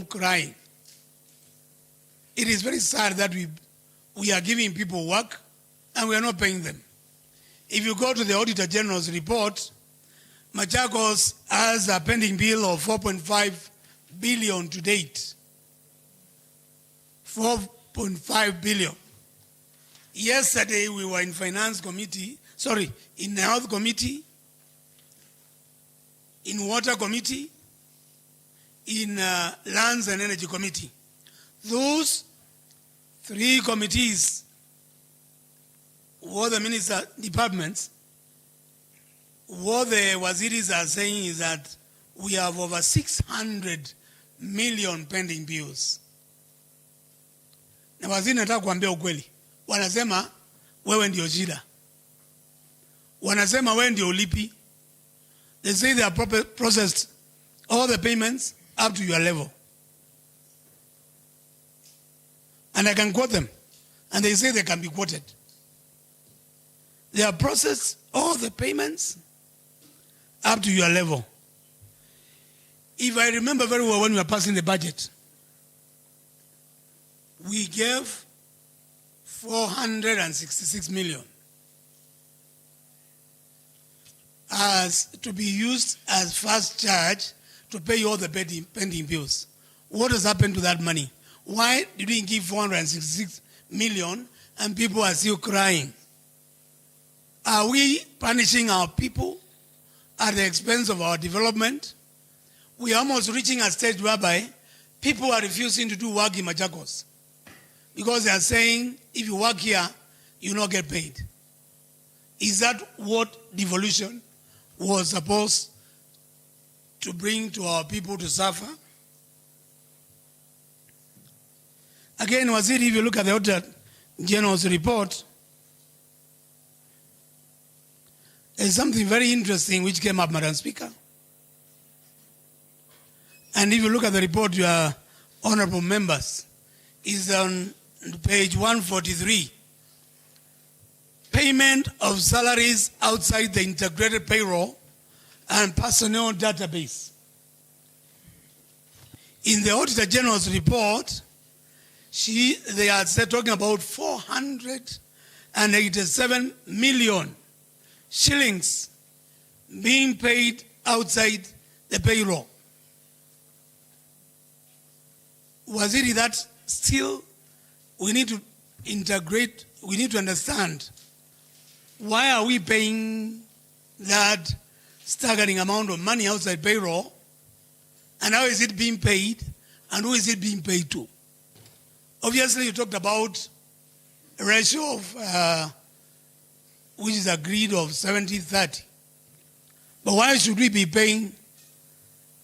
crying. It is very sad that we are giving people work and we are not paying them. If you go to the Auditor General's report, Machakos has a pending bill of 4.5 billion to date. 4.5 billion. Yesterday we were in in the Health Committee, in Water Committee, in Lands and Energy Committee. Those three committees, what the minister departments, what the waziris are saying is that we have over 600 million pending bills. Na waziri nataka kuambia ukweli. Wanasema wewe ndio shida. Wanasema wewe ndio ulipi. They say they have processed all the payments up to your level. And I can quote them. And they say they can be quoted. They have processed all the payments up to your level. If I remember very well, when we were passing the budget, we gave 466 million as to be used as first charge to pay all the pending bills. What has happened to that money? Why did we give 466 million and people are still crying? Are we punishing our people at the expense of our development? We are almost reaching a stage whereby people are refusing to do work in Machakos because they are saying, if you work here, you don't get paid. Is that what devolution was supposed to bring to our people to suffer? Again, Waziri, if you look at the Auditor General's report, there's something very interesting which came up, Madam Speaker. And if you look at the report, your honorable members, is on page 143. Payment of salaries outside the integrated payroll and personnel database. In the Auditor General's report, they are talking about 487 million shillings being paid outside the payroll. Waziri, that still we need to integrate, we need to understand why are we paying that staggering amount of money outside payroll, and how is it being paid, and who is it being paid to? Obviously, you talked about a ratio of which is agreed of 70-30. But why should we be paying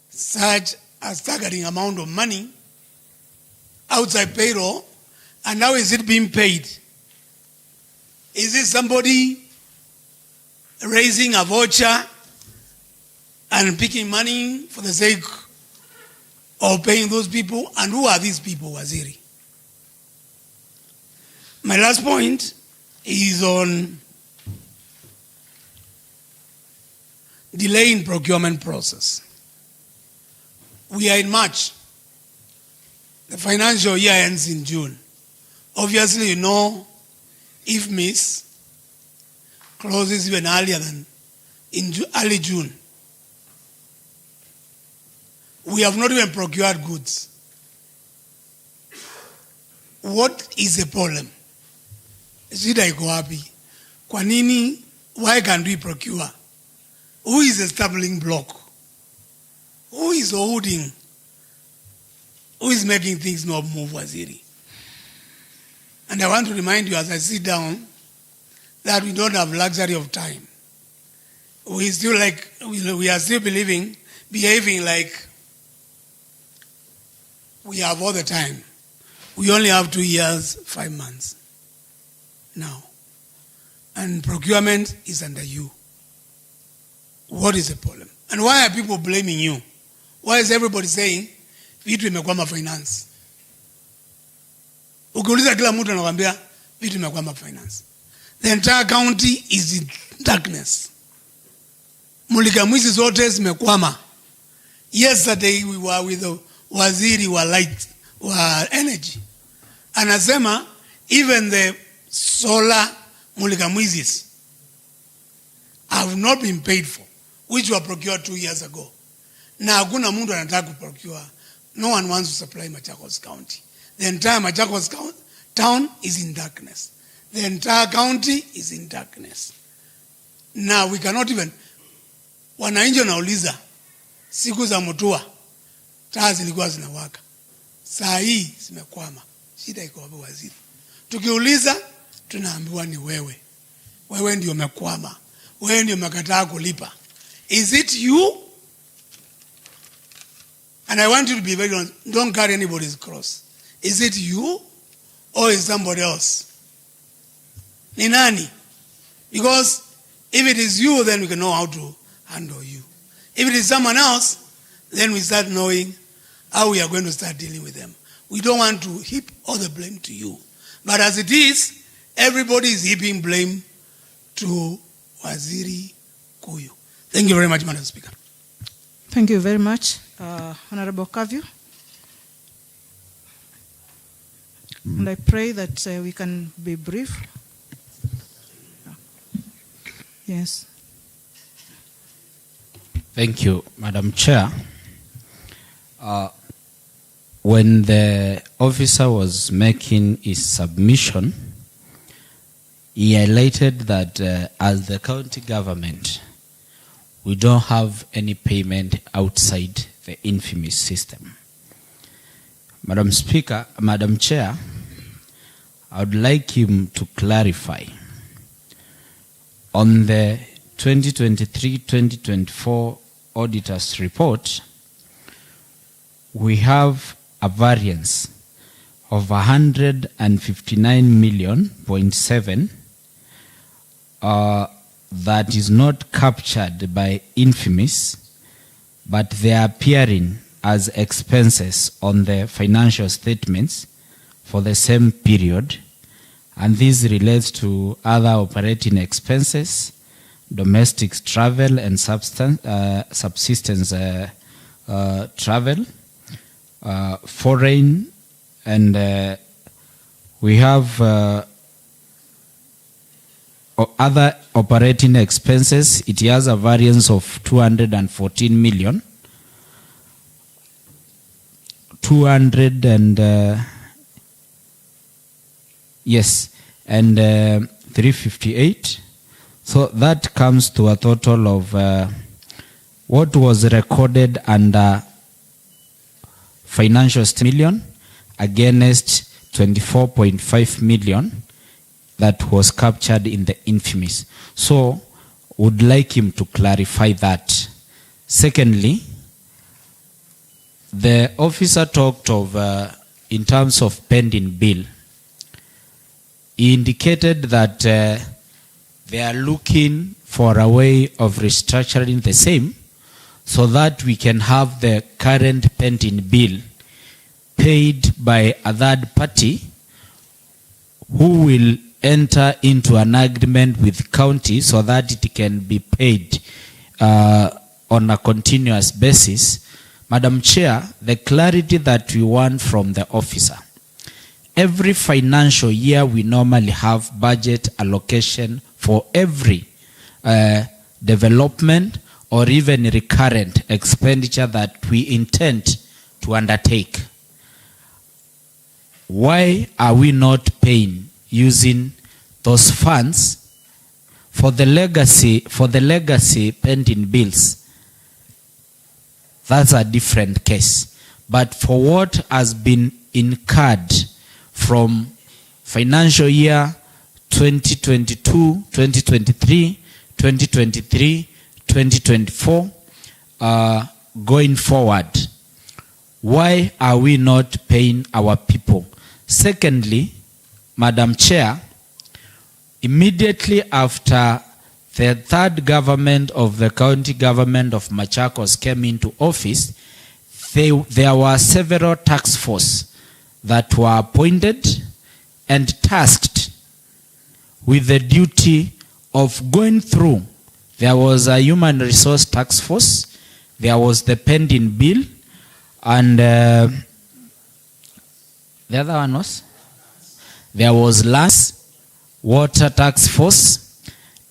such a staggering amount of money outside payroll, and how is it being paid? Is it somebody raising a voucher and picking money for the sake of paying those people? And who are these people, Waziri? My last point is on delay in procurement process. We are in March. The financial year ends in June. Obviously, you know, if miss closes even earlier than in early June. We have not even procured goods. What is the problem? Shida iko wapi? Kwa nini? Why can't we procure? Who is the stumbling block? Who is holding? Who is making things not move, Waziri? And I want to remind you as I sit down that we don't have luxury of time. We are still behaving like we have all the time. We only have 2 years, 5 months now. And procurement is under you. What is the problem? And why are people blaming you? Why is everybody saying, vitu imekwama finance? Ukiuliza kila mtu anakuambia, vitu imekwama finance. The entire county is in darkness. Mulika mwizi zote zimekwama. Yesterday we were with the waziri wa light wa energy anasema even the solar mulikamwizis have not been paid for, which were procured 2 years ago. Na hakuna mtu anataka kuprocure. No one wants to supply Machakos County. The entire Machakos town is in darkness. The entire county is in darkness. Now we cannot even, wananchi wanauliza siku za Mutua taa zilikuwa zinawaka, saa hii zimekwama. Shida iko wapi waziri? Tukiuliza tunaambiwa ni wewe ndio umekwama, wewe ndio umekataa kulipa. Is it you? And I want you to be very honest. Don't carry anybody's cross. Is it you or is somebody else? Ni nani? Because if it is you, then we can know how to handle you. If it is someone else, then we start knowing how we are going to start dealing with them. We don't want to heap all the blame to you. But as it is, everybody is heaping blame to Waziri Kuyu. Thank you very much, Madam Speaker. Thank you very much, Honorable Kavyu. And I pray that we can be brief. Yes. Thank you, Madam Chair. When the officer was making his submission, he highlighted that as the county government, we don't have any payment outside the infamous system. Madam Speaker, Madam Chair, I would like him to clarify on the 2023-2024 auditor's report. We have a variance of 159 million that is not captured by infamous, but they are appearing as expenses on the financial statements for the same period, and this relates to other operating expenses, domestic travel and subsistence travel, foreign, and we have other operating expenses. It has a variance of 214 million. 358. So that comes to a total of what was recorded under financial million against 24.5 million that was captured in the infamous. So would like him to clarify that. Secondly, the officer talked of in terms of pending bill. He indicated that they are looking for a way of restructuring the same so that we can have the current pending bill paid by a third party who will enter into an agreement with county so that it can be paid on a continuous basis. Madam Chair, the clarity that we want from the officer. Every financial year we normally have budget allocation for every development or even recurrent expenditure that we intend to undertake. Why are we not paying using those funds for the legacy pending bills? That's a different case. But for what has been incurred from financial year 2022, 2023, 2023, 2024, going forward, why are we not paying our people? Secondly, Madam Chair, immediately after the third government of the county government of Machakos came into office, there were several task forces that were appointed and tasked with the duty of going through. There was a human resource task force, there was the pending bill, And the other one was? There was Lands, Water Task Force,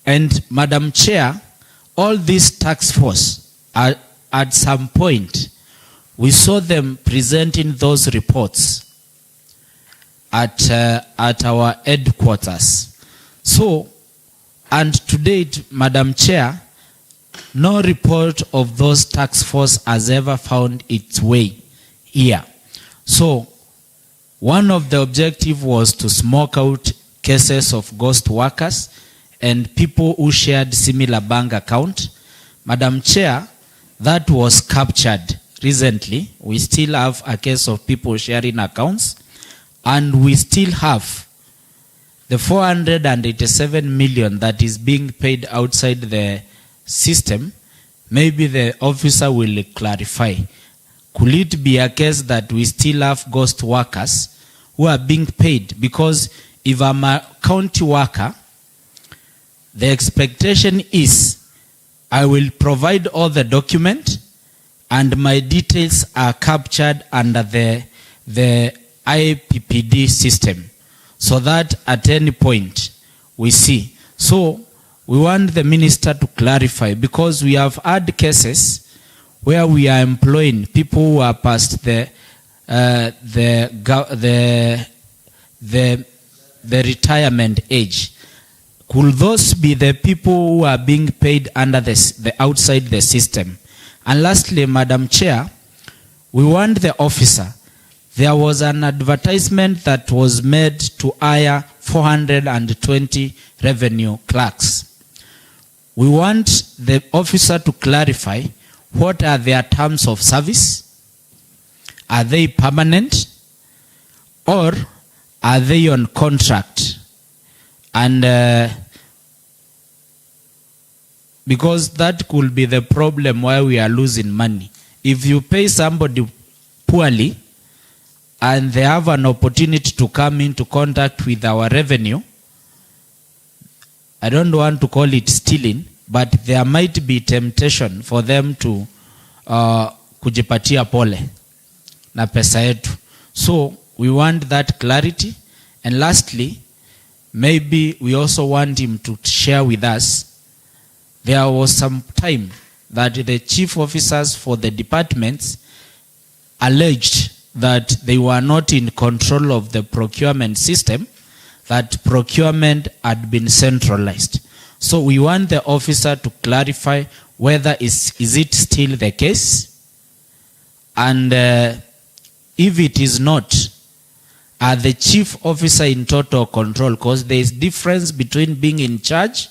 and Madam Chair, all these task force, at some point, we saw them presenting those reports at our headquarters. So, and to date, Madam Chair, no report of those task force has ever found its way here. So, one of the objectives was to smoke out cases of ghost workers and people who shared similar bank account. Madam Chair, that was captured recently. We still have a case of people sharing accounts, and we still have the 487 million that is being paid outside the system. Maybe the officer will clarify. Could it be a case that we still have ghost workers who are being paid? Because if I'm a county worker, the expectation is I will provide all the document and my details are captured under the IPPD system, so that at any point we see. So we want the minister to clarify, because we have had cases where we are employing people who are past the retirement age. Could those be the people who are being paid under the outside the system? And lastly, Madam Chair, we want the officer. There was an advertisement that was made to hire 420 revenue clerks. We want the officer to clarify what are their terms of service. Are they permanent or are they on contract? And because that could be the problem why we are losing money. If you pay somebody poorly and they have an opportunity to come into contact with our revenue, I don't want to call it stealing, but there might be temptation for them to kujipatia pole na pesa yetu. So we want that clarity. And lastly, maybe we also want him to share with us. There was some time that the chief officers for the departments alleged that they were not in control of the procurement system, that procurement had been centralized. So we want the officer to clarify whether is it still the case, and if it is not, are the chief officer in total control? Because there is difference between being in charge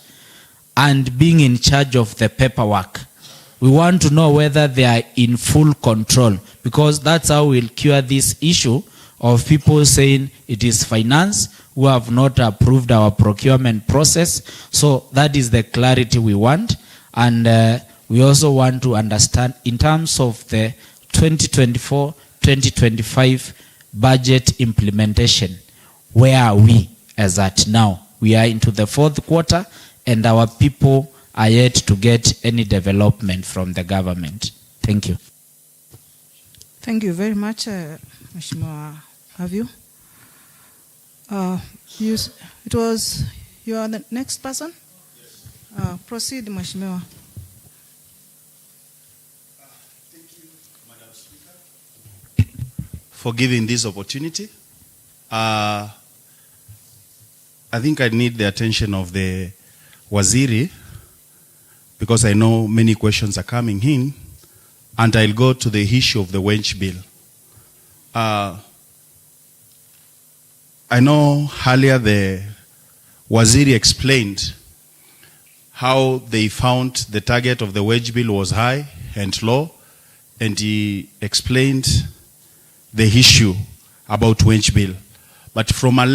and being in charge of the paperwork. We want to know whether they are in full control, because that's how we'll cure this issue of people saying it is finance who have not approved our procurement process. So that is the clarity we want. And we also want to understand in terms of the 2024-2025 budget implementation, where are we as at now? We are into the fourth quarter and our people are yet to get any development from the government. Thank you. Thank you very much, Mheshimiwa Avyu. You are the next person? Proceed, Mheshimiwa. Thank you, Madam Speaker, for giving this opportunity. I think I need the attention of the Waziri, because I know many questions are coming in, and I'll go to the issue of the wage bill. I know earlier the Waziri explained how they found the target of the wage bill was high and low, and he explained the issue about wage bill. But from a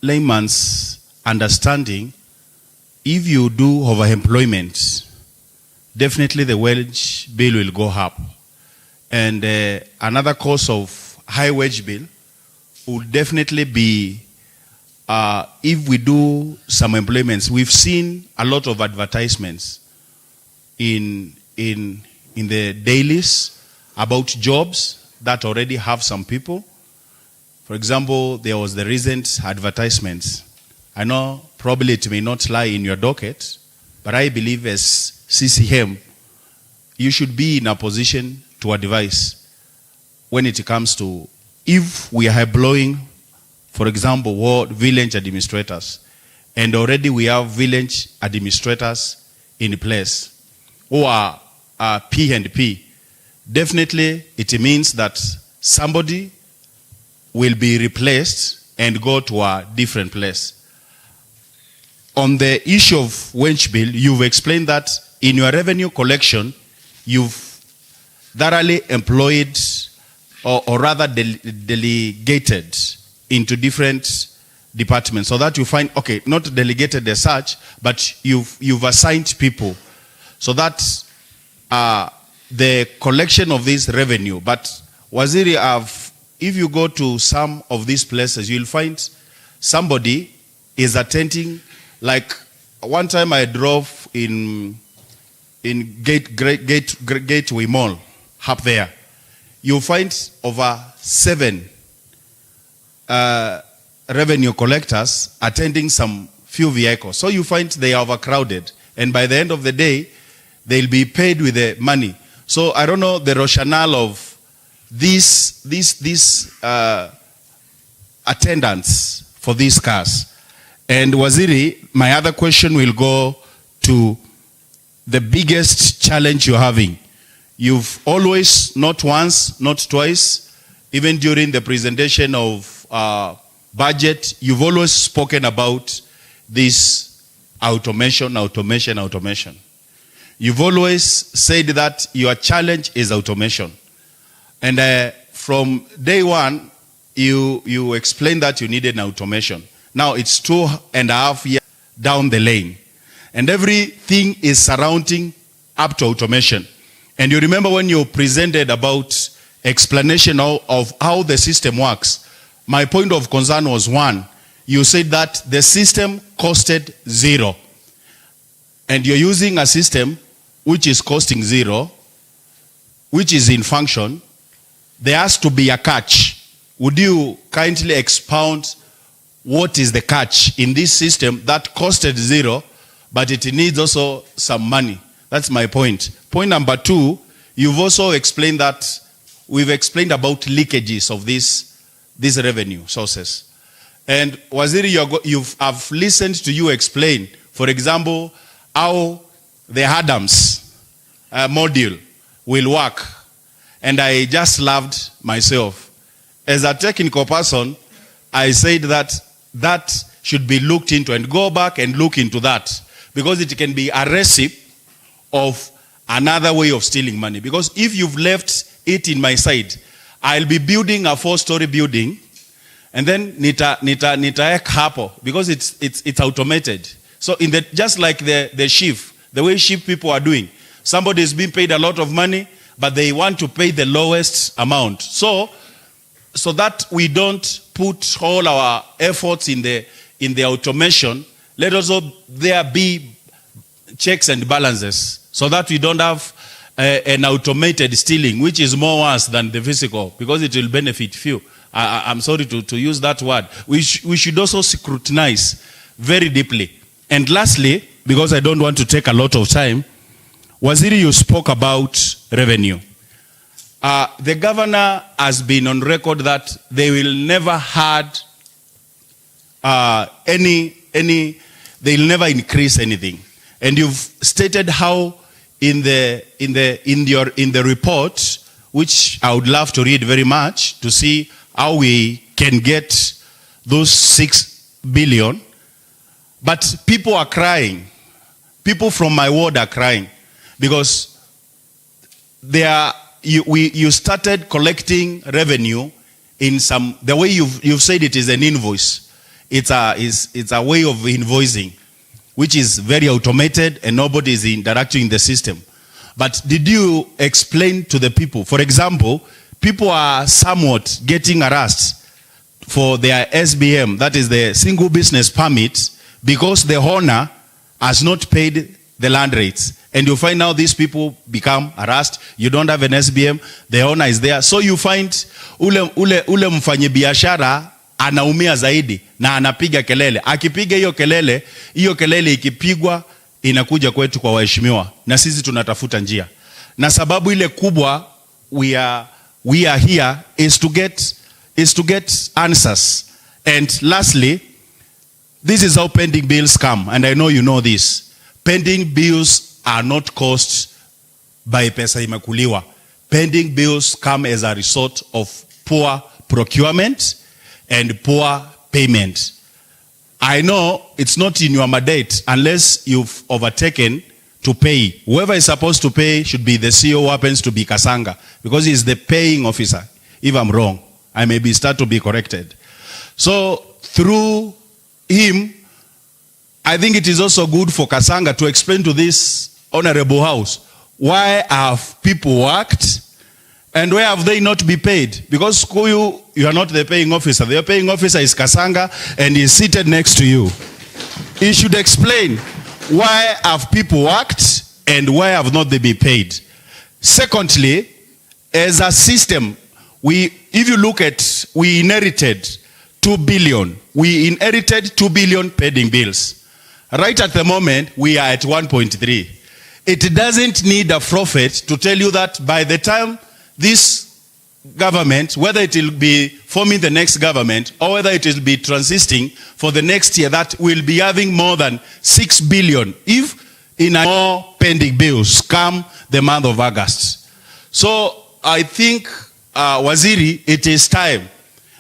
layman's understanding, if you do overemployment, definitely the wage bill will go up. And another cause of high wage bill would definitely be if we do some employments. We've seen a lot of advertisements in the dailies about jobs that already have some people. For example, there was the recent advertisements. I know probably it may not lie in your docket, but I believe as CCM, you should be in a position to advise when it comes to if we are employing, for example, ward village administrators, and already we have village administrators in place who are P&P, definitely it means that somebody will be replaced and go to a different place. On the issue of wage bill, you've explained that in your revenue collection, you've thoroughly employed or rather delegated into different departments, so that you find, okay, not delegated as such, but you've assigned people so that the collection of this revenue. But Waziri, if you go to some of these places, you'll find somebody is attending. Like one time I drove in Gateway Mall up there. You'll find over 7 revenue collectors attending some few vehicles. So you find they are overcrowded, and by the end of the day, they'll be paid with the money. So I don't know the rationale of these attendants for these cars. And Waziri, my other question will go to the biggest challenge you're having. You've always, not once, not twice, even during the presentation of budget, you've always spoken about this automation. You've always said that your challenge is automation. And from day one, you explained that you needed an automation. Now it's 2.5 years down the lane, and everything is surrounding up to automation. And you remember when you presented about explanation of how the system works, my point of concern was, one, you said that the system costed 0, and you're using a system which is costing 0, which is in function. There has to be a catch. Would you kindly expound what is the catch in this system that costed 0, but it needs also some money? That's my point. Point number 2, you've also explained that we've explained about leakages of these revenue sources. And Waziri, I've listened to you explain, for example, how the Adams module will work. And I just loved myself. As a technical person, I said that should be looked into, and go back and look into that, because it can be a recipe of another way of stealing money. Because if you've left it in my side, I'll be building a 4-story building, and then nita hapo, because it's automated. So just like the shift, the way shift people are doing, somebody is being paid a lot of money, but they want to pay the lowest amount. So that we don't put all our efforts in the automation, let also there be checks and balances, so that we don't have an automated stealing, which is more worse than the physical, because it will benefit few. I'm sorry to use that word. We should also scrutinize very deeply. And lastly, because I don't want to take a lot of time, Waziri, you spoke about revenue. The governor has been on record that they will never had they'll never increase anything. And you've stated how in the report, which I would love to read very much to see how we can get those 6 billion. But people are crying. People from my ward are crying, because you started collecting revenue in the way you've said it is an invoice. It's a way of invoicing, which is very automated and nobody is interacting in the system. But did you explain to the people? For example, people are somewhat getting harassed for their SBM, that is the single business permit, because the owner has not paid the land rates. And you find now these people become harassed. You don't have an SBM. The owner is there. So you find ule mfanyi biashara anaumia zaidi na anapiga kelele. Akipiga hiyo kelele ikipigwa inakuja kwetu kwa waheshimiwa. Na sisi tunatafuta njia. Na sababu ile kubwa we are here is to get answers. And lastly, this is how pending bills come. And I know you know this. Pending bills are not caused by pesa imekuliwa. Pending bills come as a result of poor procurement and poor payment. I know it's not in your mandate unless you've overtaken to pay. Whoever is supposed to pay should be the CEO, who happens to be Kasanga, because he is the paying officer. If I'm wrong, I may start to be corrected. So through him, I think it is also good for Kasanga to explain to this honorable house, why have people worked and why have they not been paid? Because you are not the paying officer. The paying officer is Kasanga and he is seated next to you. He should explain why have people worked and why have not they been paid. Secondly, as a system, if you look at, we inherited 2 billion. We inherited 2 billion pending bills. Right at the moment, we are at 1.3. It doesn't need a prophet to tell you that by the time this government, whether it will be forming the next government or whether it will be transisting for the next year, that will be having more than 6 billion if in more pending bills come the month of August. So I think, Waziri, it is time.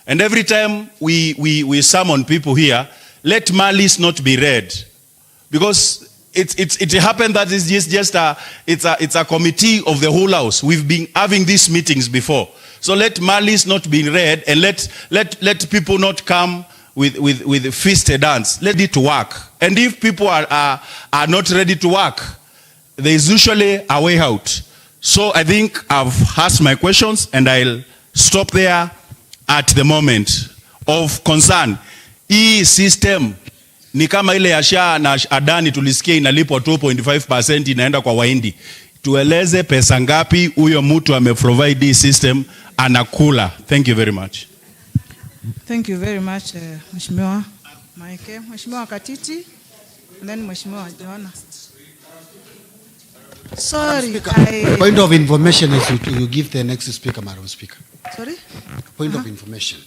And every time we summon people here, let malice not be read. Because it happened that it's a committee of the whole house. We've been having these meetings before. So let malice not be read, and let people not come with feasted hands. Let it work. And if people are not ready to work, there is usually a way out. So I think I've asked my questions and I'll stop there at the moment of concern. Hii system ni kama ile ya SHA na Adani tulisikia inalipwa 2.5% inaenda kwa Wahindi. Tueleze pesa ngapi huyo mtu ameprovide hii system anakula. Thank you very much. Thank you very much, Mheshimiwa Maeke. Mheshimiwa Katiti, and then Mheshimiwa Joanna. Sorry, Point of information is you give the next speaker, Madam Speaker. Sorry? Point of information.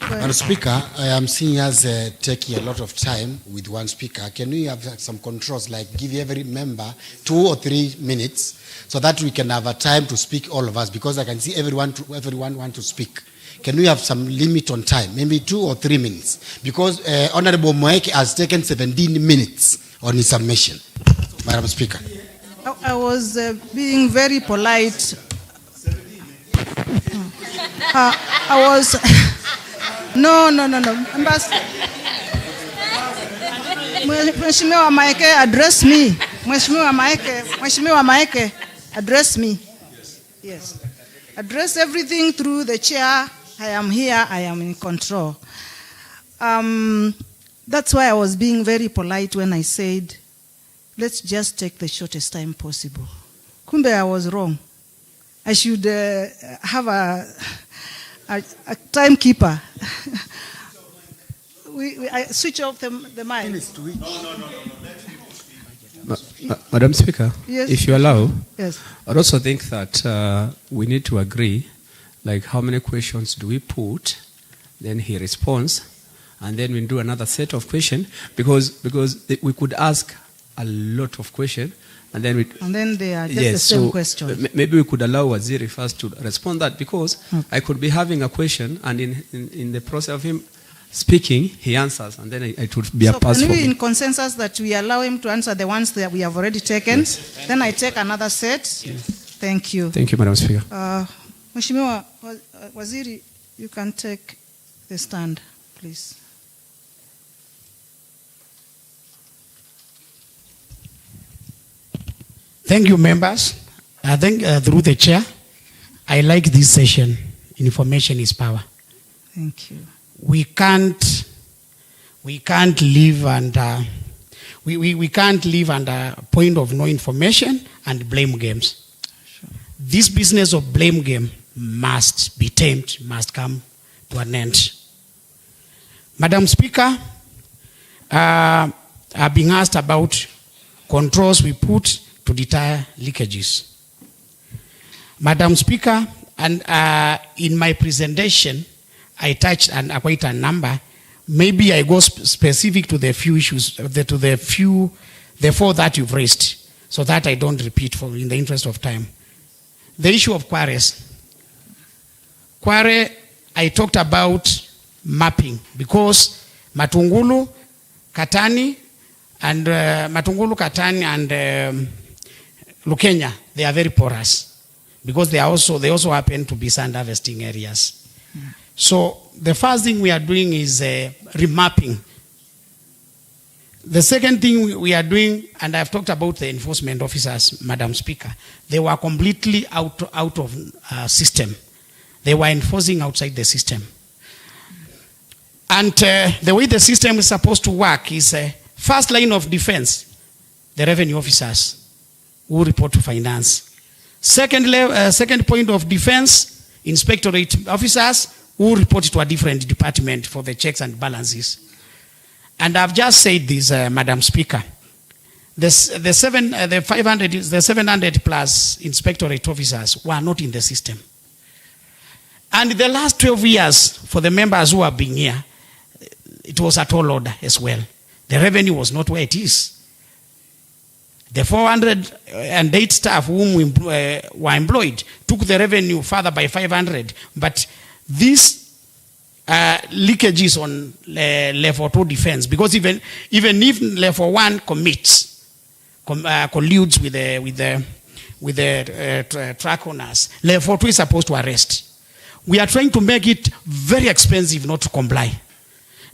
Madam Speaker, I am seeing us taking a lot of time with one speaker. Can we have some controls, like give every member 2 or 3 minutes, so that we can have a time to speak, all of us, because I can see everyone want to speak. Can we have some limit on time, maybe 2 or 3 minutes? Because Honorable Moeke has taken 17 minutes on his submission. Madam Speaker. I was being very polite. I was... No. Mheshimiwa Maeke, address me. Mheshimiwa Maeke, address me. Yes. Address everything through the chair. I am here. I am in control. That's why I was being very polite when I said, let's just take the shortest time possible. Kumbe, I was wrong. I should have a timekeeper. I switch off the mic. Madam Speaker, yes. If you allow, yes. I also think that we need to agree, like how many questions do we put, then he responds, and then we do another set of questions, because we could ask a lot of questions, and then they are just the same question. Maybe we could allow Waziri first to respond that, because I could be having a question, and in the process of him speaking, he answers, and then it would be a pass for me. So can we in consensus that we allow him to answer the ones that we have already taken? Yes. Then I take another set. Yes. Thank you. Thank you, Madam Speaker. Mheshimiwa Waziri, you can take the stand, please. Thank you, members. I think through the chair, I like this session. Information is power. Thank you. We can't live under we can't live under point of no information and blame games. This business of blame game must be tamed, must come to an end. Madam Speaker, I've been asked about controls we put to deter leakages. Madam Speaker, and in my presentation, I touched on quite a number. Maybe I go specific to the few issues, the four that you've raised, so that I don't repeat in the interest of time. The issue of quarries. Quarry, I talked about mapping because Matungulu, Katani, and Lukenya, they are very porous because they also happen to be sand harvesting areas. So the first thing we are doing is remapping. The second thing we are doing, and I've talked about the enforcement officers, Madam Speaker, they were completely out of system. They were enforcing outside the system. And the way the system is supposed to work is first line of defense, the revenue officers who report to finance. Second point of defense, inspectorate officers who report to a different department for the checks and balances. And I've just said this, Madam Speaker. The 700 plus inspectorate officers were not in the system. And the last 12 years, for the members who have been here, it was a tall order as well. The revenue was not where it is. The 408 staff whom were employed took the revenue further by 500. But these leakages on level 2 defense, because even if level 1 colludes with the track owners, level 2 is supposed to arrest. We are trying to make it very expensive not to comply.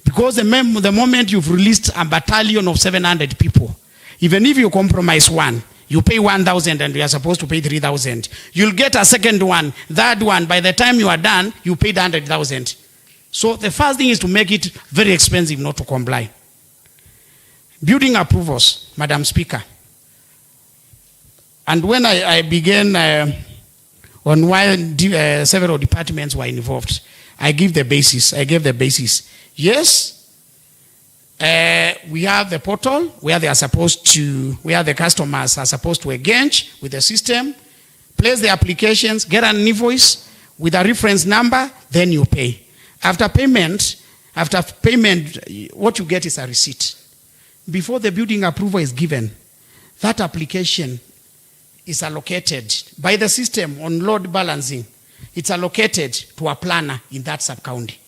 Because the moment you've released a battalion of 700 people, even if you compromise one, you pay 1,000 and you are supposed to pay 3,000. You'll get a second one, third one. By the time you are done, you paid 100,000. So the first thing is to make it very expensive not to comply. Building approvals, Madam Speaker. And when I began on why several departments were involved, I gave the basis. Yes, we have the portal where the customers are supposed to engage with the system, place the applications, get an invoice with a reference number, then you pay. After payment, what you get is a receipt. Before the building approval is given, that application is allocated by the system on load balancing. It's allocated to a planner in that sub-county.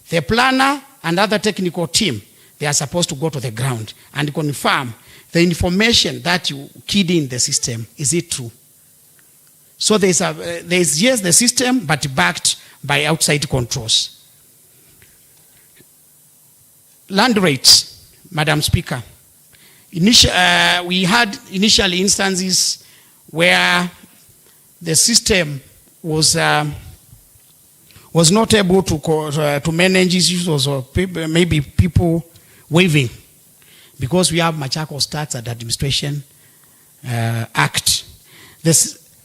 The planner and other technical team, they are supposed to go to the ground and confirm the information that you keyed in the system. Is it true? So there's yes, the system, but backed by outside controls. Land rates, Madam Speaker. We had initial instances where the system was not able to manage issues, or maybe people waiving, because we have MACHAKOS Tax and Administration Act.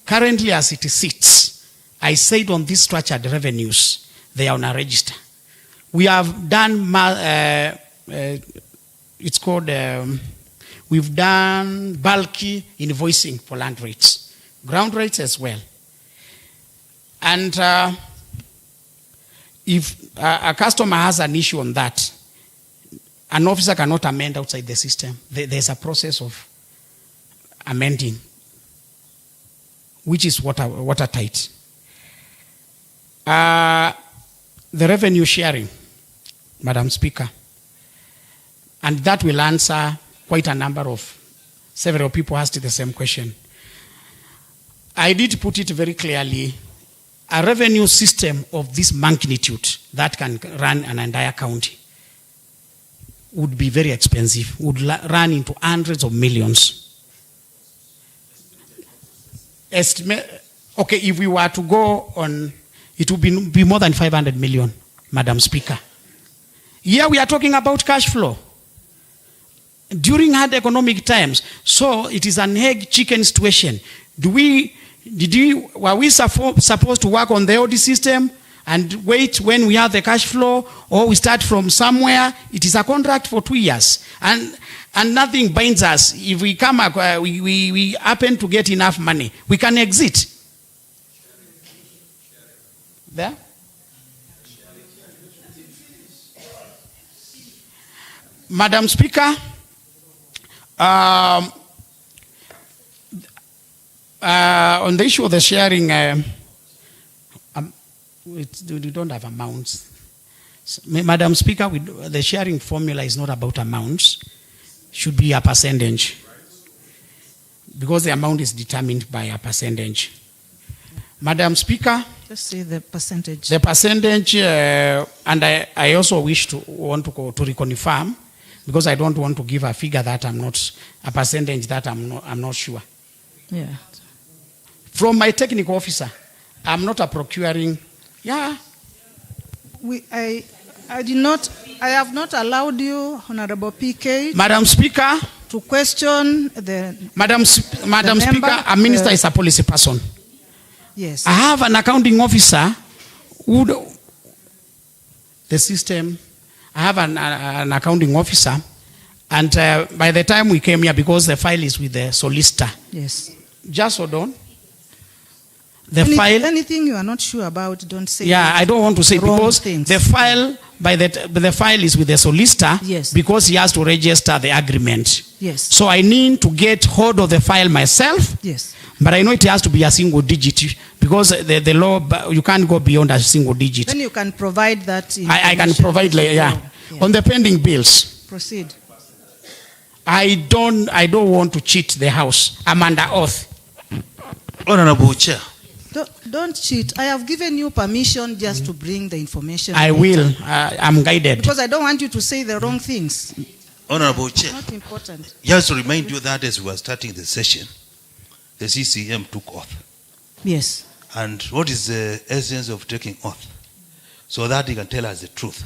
Currently, as it sits, I said on these structured revenues, they are on a register. We have done, we've done bulky invoicing for land rates, ground rates as well. And if a customer has an issue on that, an officer cannot amend outside the system. There's a process of amending, which is watertight. The revenue sharing, Madam Speaker, and that will answer quite a number of several people asked the same question. I did put it very clearly. A revenue system of this magnitude that can run an entire county would be very expensive, would run into hundreds of millions. Okay, if we were to go on, it would be more than 500 million, Madam Speaker. Here we are talking about cash flow. during hard economic times. So it is an egg-chicken situation. Were we supposed to work on the old system and wait when we have the cash flow, or we start from somewhere? It is a contract for 2 years, and nothing binds us. If we come, we happen to get enough money, we can exit. There? Madam Speaker, on the issue of the sharing, we don't have amounts. Madam Speaker, the sharing formula is not about amounts. Should be a percentage, because the amount is determined by a percentage. Madam Speaker, just say the percentage. The percentage, and I also want to reconfirm, because I don't want to give a figure that I'm not, a percentage that I'm not sure. Yeah. From my technical officer, I'm not a procuring. Yeah. I have not allowed you, Honorable PK, Madam Speaker, to question the Madam Speaker, a minister is a policy person. Yes. I have an accounting officer who the system. I have an accounting officer, and by the time we came here, because the file is with the solicitor. Yes. Just hold on. Anything you are not sure about, don't say. Yeah, I don't want to say, because things. the file the file is with the solicitor. Yes. Because he has to register the agreement. Yes. So I need to get hold of the file myself. Yes. But I know it has to be a single digit, because the law, you can't go beyond a single digit. Then you can provide that. I can provide, yeah. On the pending bills. Proceed. I don't want to cheat the House. I'm under oath. Honorable Chair. Don't cheat. I have given you permission just to bring the information. I will. I'm guided. Because I don't want you to say the wrong things. Honorable Chair. Not important. Just to remind you that as we were starting the session, the CCM took oath. Yes. And what is the essence of taking oath? So that he can tell us the truth.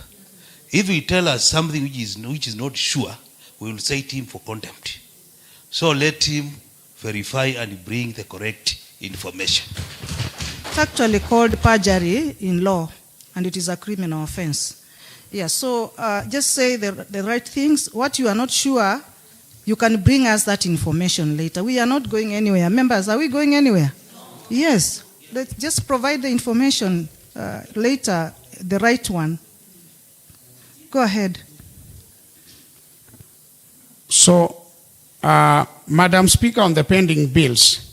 If he tell us something which is not sure, we will cite him for contempt. So let him verify and bring the correct information. It's actually called perjury in law, and it is a criminal offense. Yeah, so just say the right things. What you are not sure, you can bring us that information later. We are not going anywhere. Members, are we going anywhere? No. Yes. Let's just provide the information later, the right one. Go ahead. So, Madam Speaker, on the pending bills,